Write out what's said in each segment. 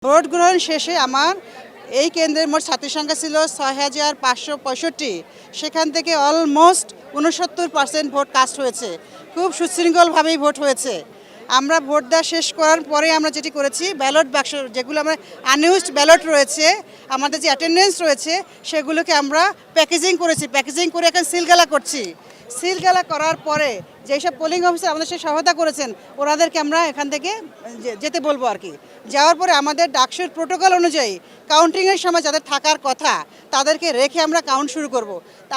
Vote গ্রহণ শেষে আমার এই কেন্দ্রের মোট ছাত্রী সংখ্যা ছিল ৬,৫৬৫, সেখান থেকে অলমোস্ট ৬৯% ভোট কাস্ট হয়েছে। খুব সুশৃঙ্খলভাবেই ভোট হয়েছে। আমরা ভোট দেওয়া শেষ করার পরে আমরা যেটি করেছি, ব্যালট বাক্স যেগুলো আমরা আনইউজড ব্যালট রয়েছে, আমাদের যে অ্যাটেন্ডেন্স রয়েছে, সেগুলোকে আমরা প্যাকেজিং করেছি। প্যাকেজিং করে এখন সিলগালা করছি। সিলগালা করার পরে যেসব পোলিং অফিসার আমাদের সাথে সহায়তা করেছেন, ওনাদেরকে আমরা এখান থেকে যেতে বলবো আর কি। যাওয়ার পরে আমাদের ডাকসুর প্রোটোকল অনুযায়ী কাউন্টিংয়ের সময় যাদের থাকার কথা তাদেরকে রেখে আমরা কাউন্ট শুরু করব। তা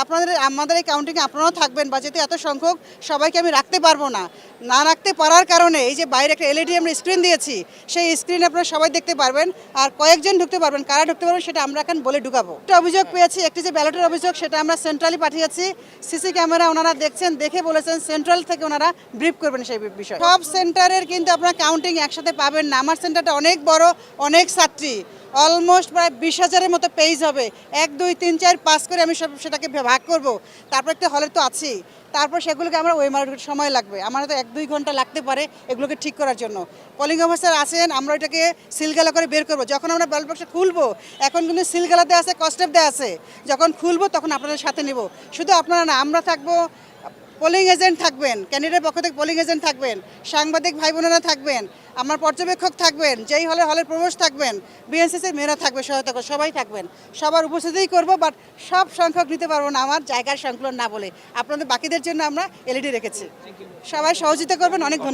আমাদের এই কাউন্টিংয়ে আপনারাও থাকবেন, বা যেহেতু এত সংখ্যক সবাইকে আমি রাখতে পারবো না, না রাখতে পারার কারণে এই যে বাইরে একটা এলইডি আমরা স্ক্রিন দিয়েছি, সেই স্ক্রিনে আপনারা সবাই দেখতে পারবেন, আর কয়েকজন ঢুকতে পারবেন। কারা ঢুকতে পারবেন সেটা আমরা এখন বলে ঢুকাবো। একটা অভিযোগ পেয়েছি, একটি যে ব্যালটের অভিযোগ, সেটা আমরা সেন্ট্রালি পাঠিয়েছি। সিসি ক্যামেরা ওনারা দেখছেন, দেখে বলেছেন সেন্ট্রাল থেকে ওনারা ব্রিফ করবেন সেই বিষয়ে। সব সেন্টারের কিন্তু আপনারা কাউন্টিং একসাথে পাবেন না। আমার সেন্টারটা অনেক বড়, অনেক ছাত্রী, অলমোস্ট প্রায় 20,000-এর মতো পেজ হবে। 1, 2, 3, 4, 5 করে আমি সেটাকে ভাগ করব। তারপর একটা হলে তো আছেই, তারপর সেগুলোকে আমরা ওয়েমার সময় লাগবে, আমার তো 1-2 ঘন্টা লাগতে পারে এগুলোকে ঠিক করার জন্য। পোলিং অফিসার আছেন, আমরা ওইটাকে সিলগালা করে বের করব। যখন আমরা ব্যালট বাক্স খুলবো, এখন কিন্তু সিলগালা দেওয়া আছে, কস্টেপ দেওয়া আছে, যখন খুলবো তখন আপনাদের সাথে নেব। শুধু আপনারা না, আমরা থাকবো, পোলিং এজেন্ট থাকবেন, ক্যান্ডিডেটের পক্ষ থেকে পোলিং এজেন্ট থাকবেন, সাংবাদিক ভাই বোনেরা থাকবেন, আমার পর্যবেক্ষক থাকবেন, যেই হলের প্রবেশ থাকবেন, বিএনসিসির মেয়েরা থাকবে, সহায়তা করে সবাই থাকবেন। সবার উপস্থিতিই করব, বাট সব সংখ্যক নিতে পারবো না আমার জায়গার সংকুলন না বলে। আপনাদের বাকিদের জন্য আমরা এলইডি রেখেছি। সবাই সহযোগিতা করবেন। অনেক ধন্যবাদ।